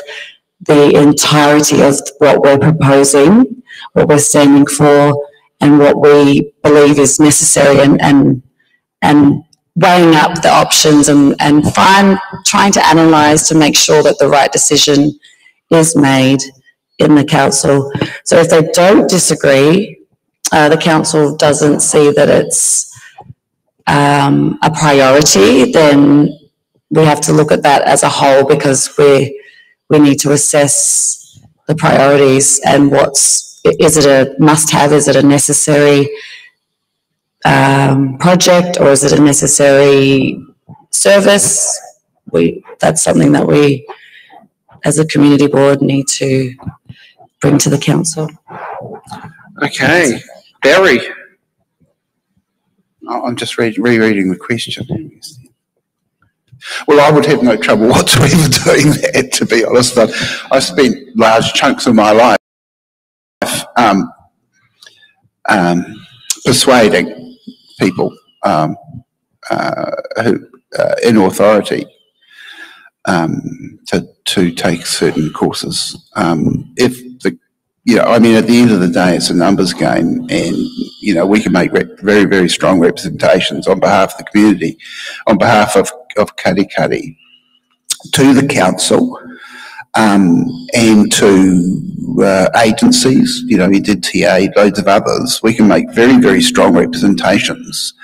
S4: the entirety of what we're proposing, what we're standing for, and what we believe is necessary, and weighing up the options and trying to analyse to make sure that the right decision is made in the council. So if they don't disagree, the council doesn't see that it's a priority, then we have to look at that as a whole, because we need to assess the priorities and is it a must-have, is it a necessary project, or is it a necessary service? That's something that we, as a community board, need to bring to the council.
S2: Okay, Barry.
S5: I'm just rereading the question. Well, I would have no trouble whatsoever doing that, to be honest. But I spent large chunks of my life persuading people who in authority to take certain courses. At the end of the day, it's a numbers game, and we can make very, very strong representations on behalf of the community, on behalf of Katikati, to the council, and to agencies, EDTA, loads of others. We can make very, very strong representations.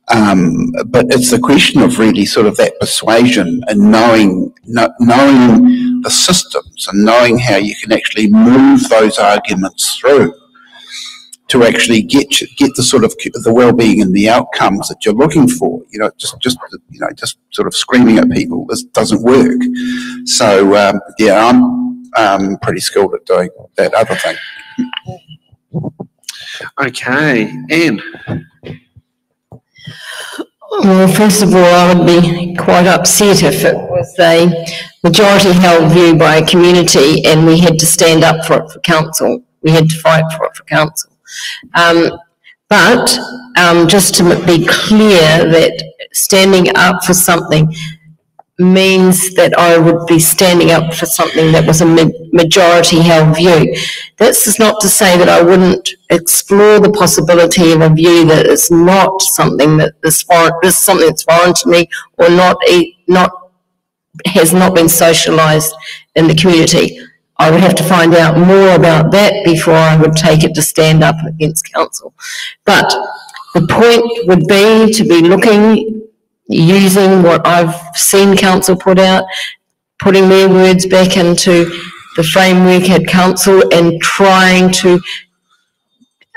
S5: But it's the question of really sort of that persuasion and knowing the systems and knowing how you can actually move those arguments through to actually get the sort of the well-being and the outcomes that you're looking for. Just sort of screaming at people, this doesn't work. So I'm pretty skilled at doing that other thing.
S2: Okay, Anne.
S3: Well, first of all, I would be quite upset if it was a majority held view by a community and we had to stand up for it for council. We had to fight for it for council. But just to be clear that standing up for something means that I would be standing up for something that was a majority held view. This is not to say that I wouldn't explore the possibility of a view that is not something that is foreign, is something that's foreign to me, or has not been socialised in the community. I would have to find out more about that before I would take it to stand up against council. But the point would be to be looking, using what I've seen council put out, putting their words back into the framework at council and trying to,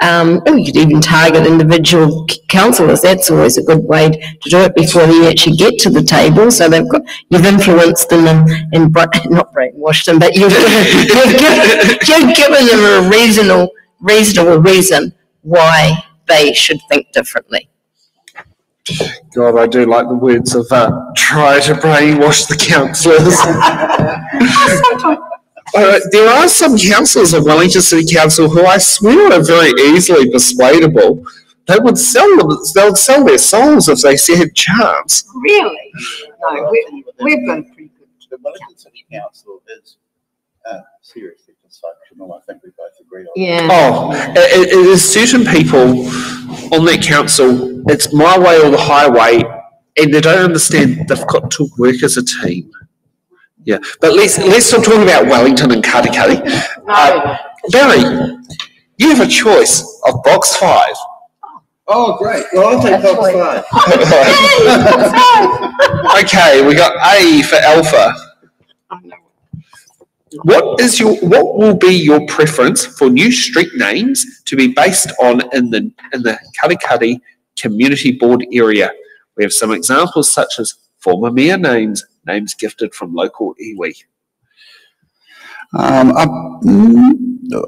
S3: you could even target individual councillors. That's always a good way to do it before you actually get to the table. So you've influenced them and not brainwashed them, but you've given them a reasonable reason why they should think differently.
S2: God, I do like the words of try to brainwash the councillors. There are some councillors in Wellington City Council who I swear are very easily persuadable. They would they'll sell their souls if they had a chance.
S3: Really? No, we've got a pretty good.
S5: The Wellington City Council is seriously dysfunctional. I think we both agree on that.
S3: Yeah.
S2: Oh, there's certain people on that council, it's my way or the highway, and they don't understand they've got to work as a team. Yeah, but let's stop talking about Wellington and Katikati. Barry, you have a choice of box 5.
S5: Oh, great. Well, I'll take box 5.
S2: Okay, we got A for Alpha. What will be your preference for new street names to be based on in the Katikati Community Board area? We have some examples such as former mayor names gifted from local iwi.
S5: I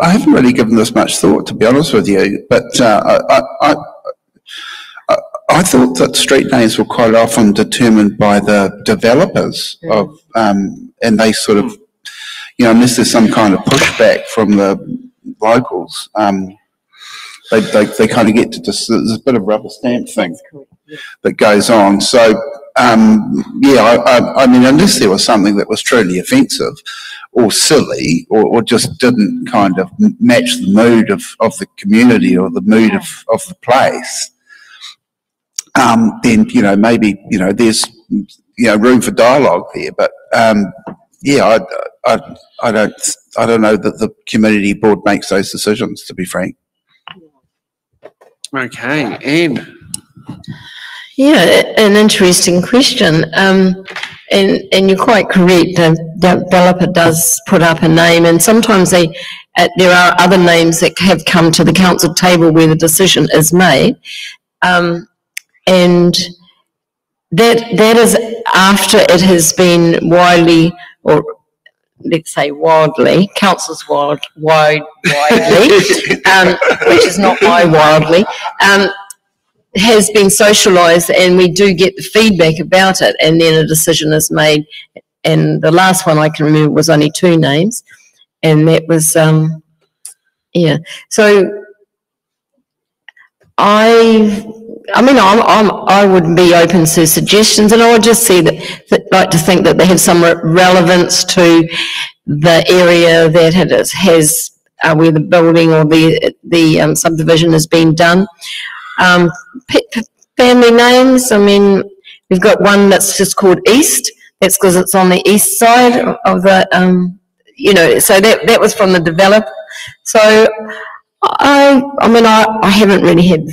S5: haven't really given this much thought, to be honest with you, but I thought that street names were quite often determined by the developers of, and they sort of, unless there's some kind of pushback from the locals, they kind of get to just, there's a bit of rubber stamp thing that goes on. So, I mean, unless there was something that was truly offensive or silly or just didn't kind of match the mood of the community or the mood of the place, then, maybe, there's, room for dialogue there. But, I don't know that the community board makes those decisions, to be frank.
S2: Okay, Anne.
S3: Yeah, an interesting question. And you're quite correct. The developer does put up a name, and sometimes there are other names that have come to the council table where the decision is made, and that is after it has been widely, or let's say wildly, council's widely, which is not my wildly. Has been socialised, and we do get the feedback about it, and then a decision is made. And the last one I can remember was only 2 names, and that was So I would be open to suggestions, and I would just like to think that they have some relevance to the area that it has where the building or the subdivision has been done. Family names, I mean, we've got one that's just called East. That's because it's on the east side of the, so that was from the developer. So I haven't really had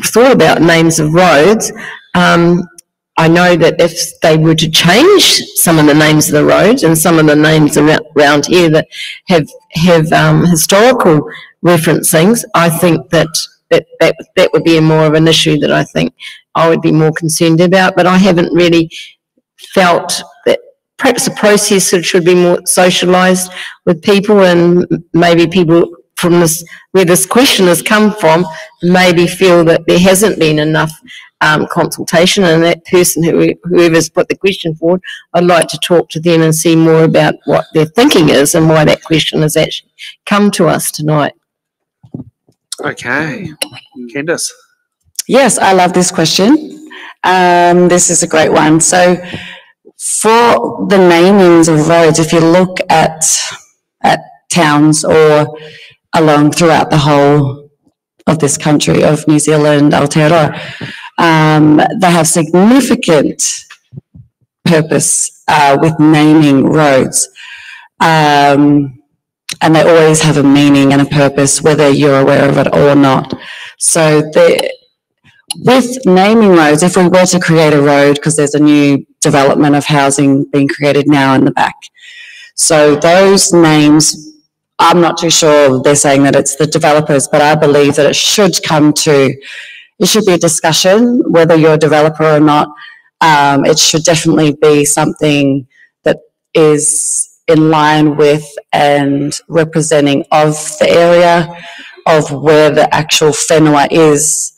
S3: thought about names of roads. I know that if they were to change some of the names of the roads and some of the names around here that have historical referencings, I think that would be more of an issue that I think I would be more concerned about. But I haven't really felt that perhaps the process should be more socialised with people, and maybe people from this, where this question has come from, maybe feel that there hasn't been enough consultation, and that person, whoever's put the question forward, I'd like to talk to them and see more about what their thinking is and why that question has actually come to us tonight.
S2: Okay. Candice.
S4: Yes, I love this question. This is a great one. So for the namings of roads, if you look at towns or along throughout the whole of this country, of New Zealand, Aotearoa, they have significant purpose with naming roads. And they always have a meaning and a purpose, whether you're aware of it or not. So with naming roads, if we were to create a road, because there's a new development of housing being created now in the back. So those names, I'm not too sure they're saying that it's the developers, but I believe that it should be a discussion, whether you're a developer or not. It should definitely be something that is in line with and representing of the area of where the actual whenua is,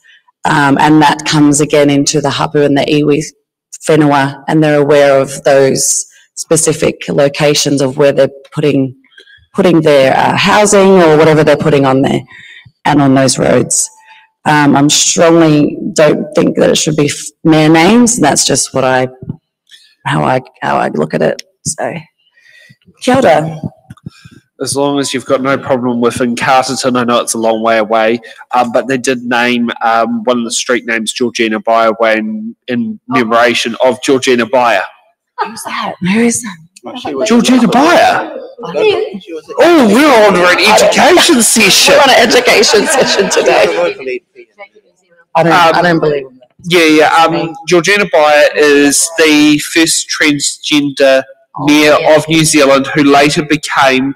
S4: and that comes again into the hapu and the iwi whenua, and they're aware of those specific locations of where they're putting their housing or whatever they're putting on there and on those roads. I'm strongly don't think that it should be mere names. That's just what how I look at it. So. Kia ora.
S2: As long as you've got no problem with in Carterton, I know it's a long way away, but they did name one of the street names Georgina Bayer Way in commemoration of Georgina Bayer.
S4: Who's that? Who is that?
S2: Georgina Bayer? Oh, we're on an education session.
S4: We're on an education session today. I don't believe in that.
S2: Yeah. Georgina Bayer is the first transgender Mayor of New Zealand, who later became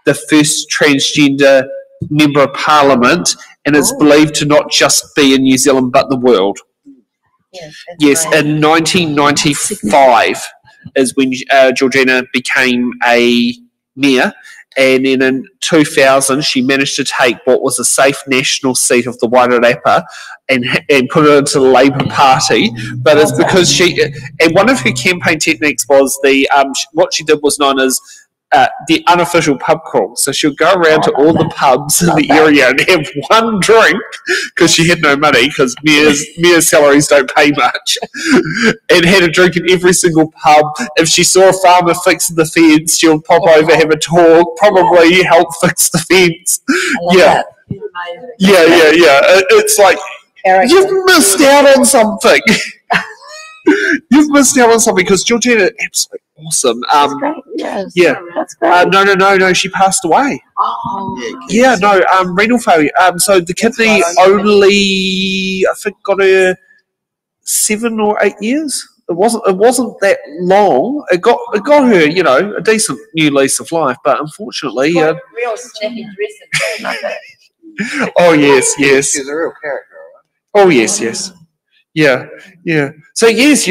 S2: the first transgender Member of Parliament, and is believed to not just be in New Zealand but the world. Yes, in 1995 is when Georgina became a mayor, and then in 2000 she managed to take what was a safe national seat of the Wairarapa and put it into the Labour Party. But it's because and one of her campaign techniques was what she did was known as the unofficial pub crawl. So she'll go around to all the pubs in the area and have one drink, because she had no money, because mayor's salaries don't pay much, and had a drink in every single pub. If she saw a farmer fixing the fence, she'll pop over, have a talk, probably help fix the fence. Yeah. It's like, you've missed out on something. You've missed out on something, because Georgina is absolutely awesome.
S3: That's great. Yes.
S2: Yeah.
S3: That's great.
S2: No, she passed away.
S3: Oh.
S2: Yeah, no, renal failure. So the kidney only, I think, got her 7 or 8 years. It wasn't that long. It got her, a decent new lease of life, but unfortunately,
S3: Real snappy dressing.
S2: Oh yes.
S5: She's a real character, right?
S2: Oh yes. Yeah. So yes,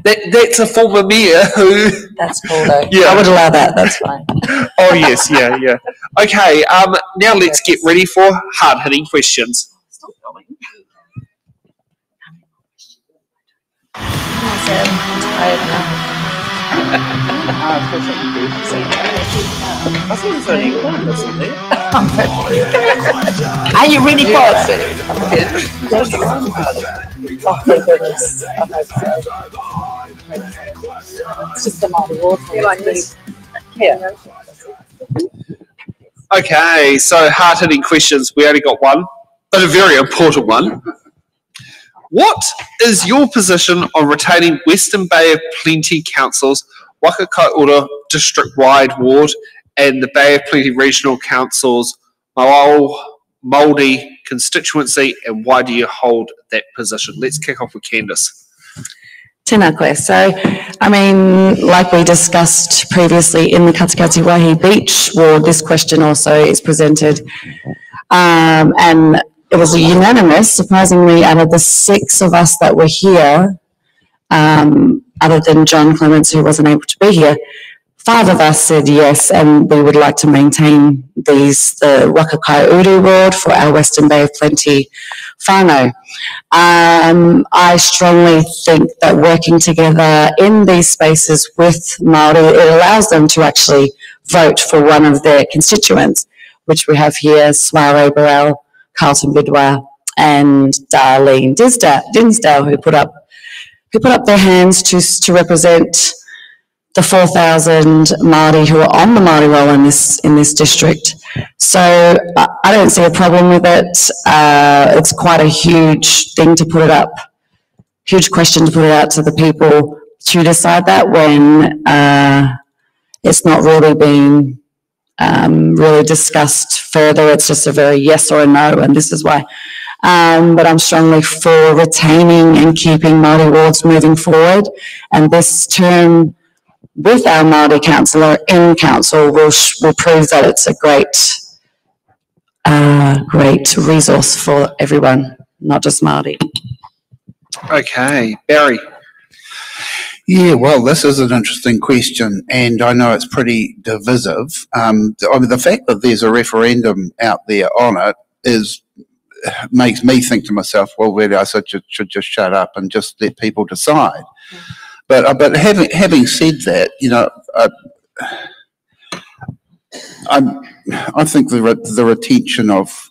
S2: that's a former mayor who.
S4: That's cool though.
S2: Yeah.
S4: I would allow that. That's fine.
S2: Oh yes, yeah. Okay, now let's get ready for hard-hitting questions.
S3: Are you ready for it? Oh, thank goodness. It's just a lot of water. Like this. Yeah.
S2: Okay, so hard-hitting questions. We only got one, but a very important one. What is your position on retaining Western Bay of Plenty Council's Whakakaora district-wide ward and the Bay of Plenty Regional Council's Māori constituency, and why do you hold that position? Let's kick off with Candice.
S4: Tēnā koe. So, like we discussed previously in the Katikati War Beach ward, this question also is presented. And it was unanimous, surprisingly, out of the 6 of us that were here, other than John Clements, who wasn't able to be here, 5 of us said yes, and we would like to maintain the Wakakai Uru ward for our Western Bay of Plenty whānau. I strongly think that working together in these spaces with Māori, it allows them to actually vote for one of their constituents, which we have here, Sware Burrell, Carlton Bidwell, and Darlene Dinsdale, who put up their hands to represent the 4,000 Māori who are on the Māori roll in this district. So I don't see a problem with it. It's quite a huge thing to put it up, huge question to put it out to the people to decide that when it's not really being really discussed further. It's just a very yes or a no, and this is why. But I'm strongly for retaining and keeping Māori wards moving forward, and this term with our Māori councillor in council will prove that it's a great resource for everyone, not just Māori.
S2: Okay, Barry.
S5: Yeah, well, this is an interesting question, and I know it's pretty divisive. I mean, the fact that there's a referendum out there on it makes me think to myself, well, really, I should just shut up and just let people decide. But having said that, you know, I think the retention of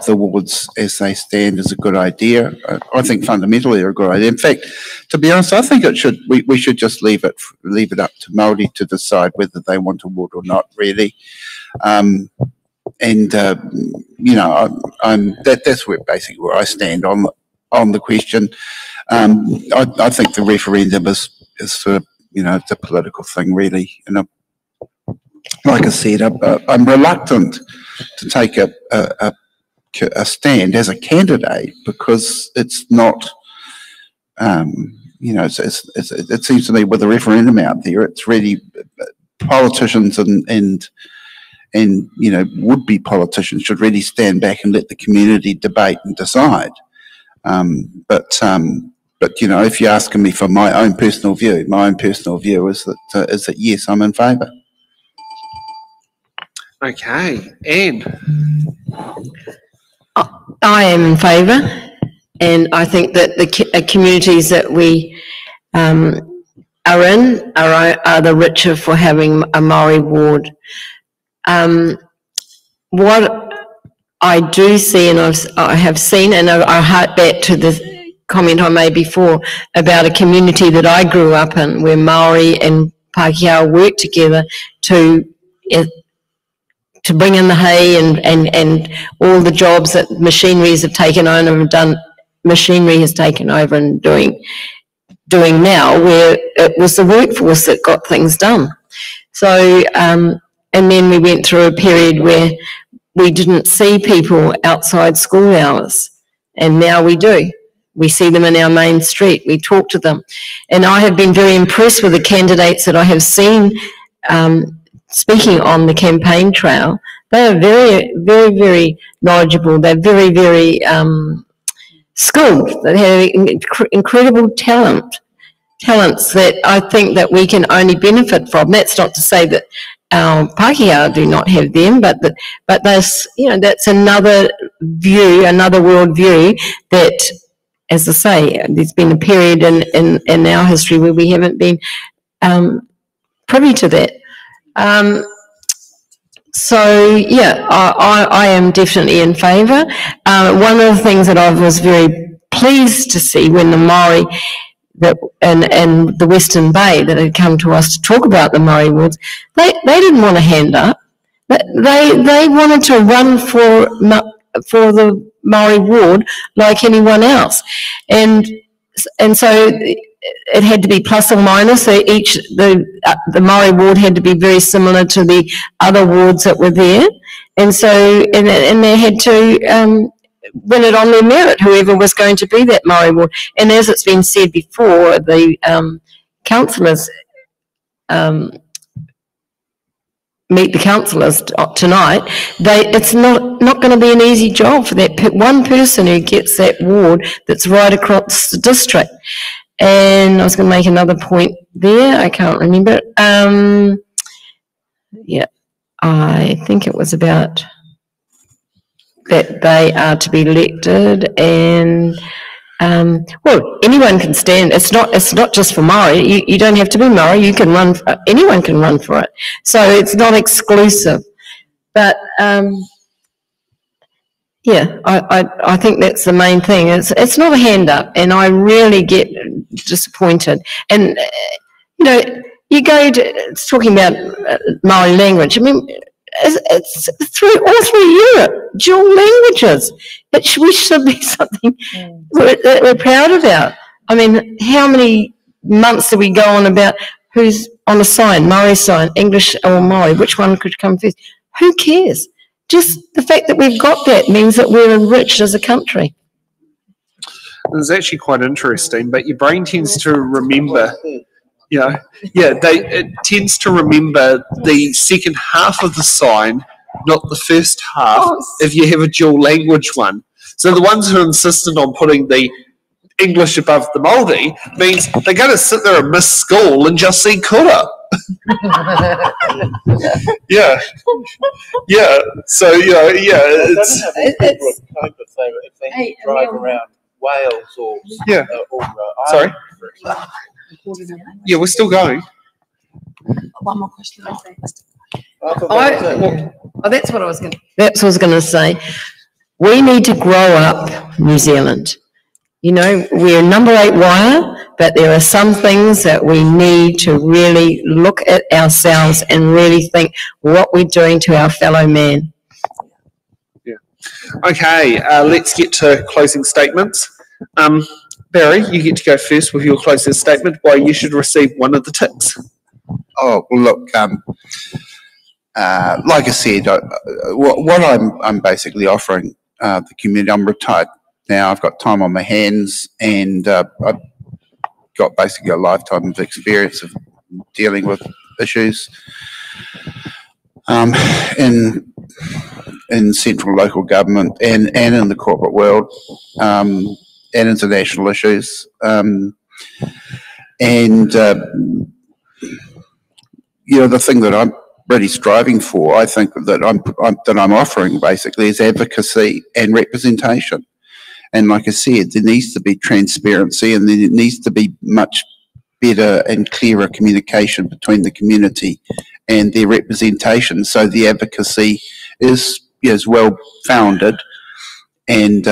S5: the wards as they stand is a good idea. I think fundamentally they're a good idea. In fact, to be honest, I think we should just leave it up to Māori to decide whether they want a ward or not, really. You know, that's basically where I stand on the question. I think the referendum is sort of, you know, it's a political thing, really. And like I said, I'm reluctant to take a stand as a candidate because it's not, you know, it seems to me with the referendum out there, it's really politicians and you know, would-be politicians should really stand back and let the community debate and decide. But you know, if you're asking me for my own personal view is that yes, I'm in favour.
S2: Okay, Anne.
S3: I am in favour, and I think that the communities that we are in are the richer for having a Māori ward. What I do see, and I have seen, and I hark back to the comment I made before about a community that I grew up in, where Māori and Pākehā work together to bring in the hay and all the jobs that machineries have taken over and done. Machinery has taken over and doing now, where it was the workforce that got things done. So, and then we went through a period where we didn't see people outside school hours, and now we do. We see them in our main street, we talk to them. And I have been very impressed with the candidates that I have seen speaking on the campaign trail. They are very, very, very knowledgeable. They're very, very skilled. They have incredible talents that I think that we can only benefit from. That's not to say that our Pākehā do not have them, but there's, you know, that's another view, another world view that, as I say, there's been a period in our history where we haven't been privy to that. So, yeah, I am definitely in favour. One of the things that I was very pleased to see when the Māori and the Western Bay that had come to us to talk about the Māori wards, they didn't want a hand up. They wanted to run for the Māori ward like anyone else, and so it had to be plus or minus. So the Māori ward had to be very similar to the other wards that were there, and so and they had to win it on their merit, whoever was going to be that Māori ward. And as it's been said before, the councillors meet the councillors tonight. It's not going to be an easy job for that one person who gets that ward that's right across the district. And I was going to make another point there. I can't remember. Yeah, I think it was about that they are to be elected, and well, anyone can stand. It's not just for Maori. You don't have to be Maori. You can run. Anyone can run for it. So it's not exclusive. But yeah, I think that's the main thing. It's not a hand up, and I really get disappointed. And you know, you go to it's talking about Maori language. I mean, it's all through Europe, dual languages. We should be something that we're proud about. I mean, how many months do we go on about who's on a sign, Maori sign, English or Maori, which one could come first? Who cares? Just the fact that we've got that means that we're enriched as a country.
S2: It's actually quite interesting, but your brain tends to remember, it tends to remember the second half of the sign, not the first half, if you have a dual language one. So the ones who are insistent on putting the English above the Māori means they're going to sit there and miss school and just see kura. Yeah. So it's
S6: kind of favour if they drive around Wales or
S2: Sorry. Yeah, we're still going.
S3: One more question. That's what I was going to say. We need to grow up New Zealand. You know, we're number 8 wire, but there are some things that we need to really look at ourselves and really think what we're doing to our fellow man.
S2: Yeah. Okay, let's get to closing statements. Barry, you get to go first with your closing statement, why you should receive one of the tips.
S5: Oh, well, look, like I said, what I'm basically offering the community, I'm retired now, I've got time on my hands, and I've got basically a lifetime of experience of dealing with issues in central local government and in the corporate world, and international issues. The thing that I'm really striving for, I think that I'm offering basically is advocacy and representation. And like I said, there needs to be transparency, and there needs to be much better and clearer communication between the community and their representation. So the advocacy is well founded, and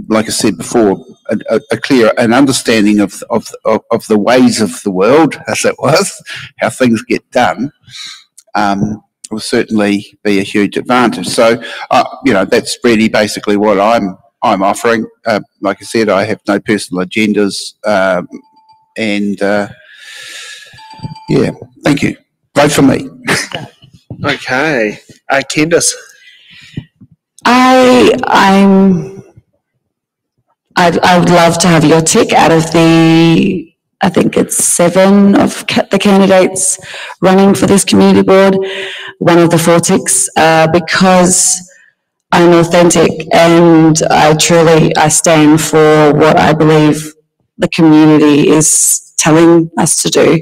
S5: like I said before, a clear an understanding of the ways of the world, as it was, how things get done, will certainly be a huge advantage. So that's really basically what I'm offering. Like I said, I have no personal agendas, thank you. Vote for me.
S2: Okay, Candice.
S4: I would love to have your tick out of the, I think it's 7 of the candidates running for this community board, one of the 4 ticks, because I'm authentic, and I stand for what I believe the community is telling us to do.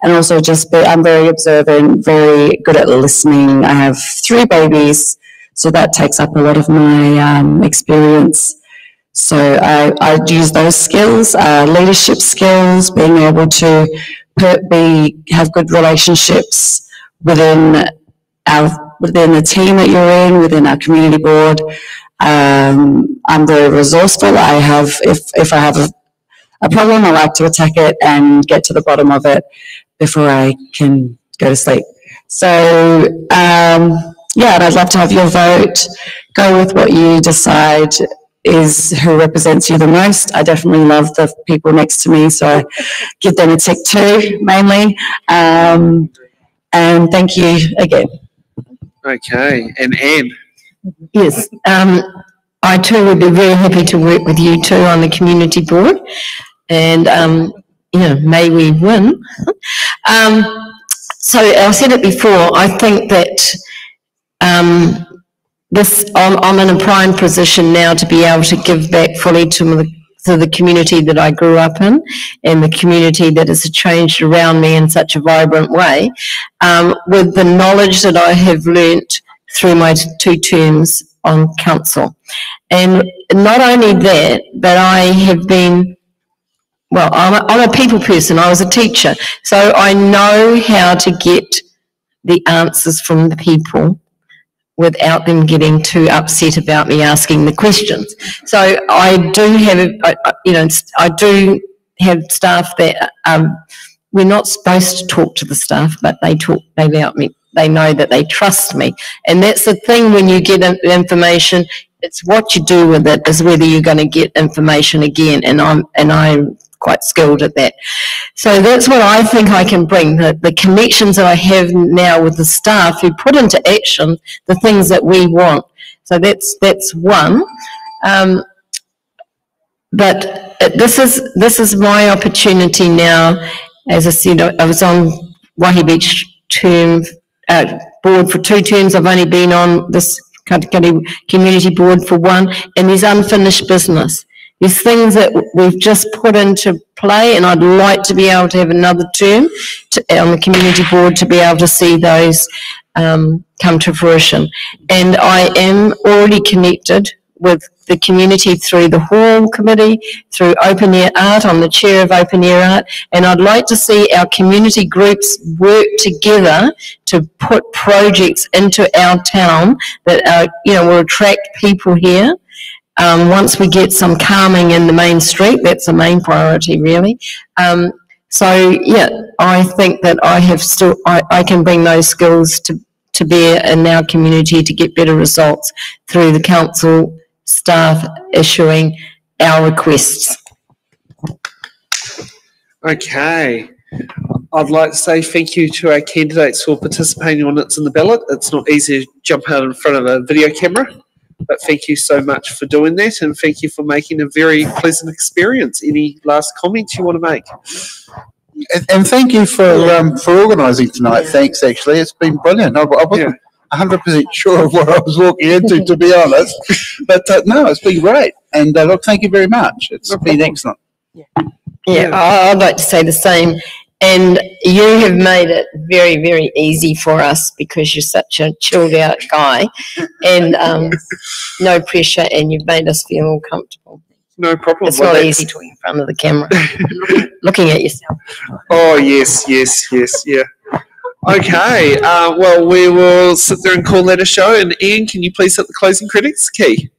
S4: And also I'm very observant, very good at listening. I have 3 babies, so that takes up a lot of my experience. So I use those skills, leadership skills, being able to have good relationships within the team that you're in, within our community board. I'm very resourceful. If I have a problem, I like to attack it and get to the bottom of it before I can go to sleep. So, and I'd love to have your vote. Go with what you decide is who represents you the most. I definitely love the people next to me, so I give them a tick too, mainly. And thank you again.
S2: Okay, and Anne.
S3: Yes, I too would be very happy to work with you too on the community board, and may we win. So I said it before, I think that I'm in a prime position now to be able to give back fully to to the community that I grew up in and the community that has changed around me in such a vibrant way, with the knowledge that I have learnt through my 2 terms on council. And not only that, but I have been, well, I'm a people person. I was a teacher, so I know how to get the answers from the people without them getting too upset about me asking the questions. So I do have, I do have staff that we're not supposed to talk to the staff, but they talk about me. They know that they trust me, and that's the thing when you get information. It's what you do with it is whether you're going to get information again, and I'm quite skilled at that. So that's what I think I can bring, the connections that I have now with the staff who put into action the things that we want. So that's one. But this is my opportunity now. As I said, I was on Waihi Beach board for 2 terms. I've only been on this Katikati Community Board for 1, and there's unfinished business. There's things that we've just put into play, and I'd like to be able to have another term on the community board to be able to see those come to fruition. And I am already connected with the community through the Hall Committee, through Open Air Art. I'm the chair of Open Air Art, and I'd like to see our community groups work together to put projects into our town that will attract people here. Once we get some calming in the main street, that's the main priority, really. So yeah, I think that I can bring those skills to bear in our community to get better results through the council staff issuing our requests.
S2: Okay. I'd like to say thank you to our candidates for participating on It's in the Ballot. It's not easy to jump out in front of a video camera, but thank you so much for doing that, and thank you for making a very pleasant experience. Any last comments you want to make?
S5: And thank you for organising tonight. Thanks, actually. It's been brilliant. I wasn't 100% sure of what I was walking into, to be honest. But no, it's been great. And look, thank you very much. It's been excellent.
S3: Yeah, I'd like to say the same. And you have made it very, very easy for us because you're such a chilled out guy, and no pressure, and you've made us feel all comfortable.
S2: No problem.
S3: It's not easy talking in front of the camera, looking at yourself.
S2: Oh, yes, yeah. Okay, well, we will sit there and call that a show. And Ian, can you please hit the closing credits key?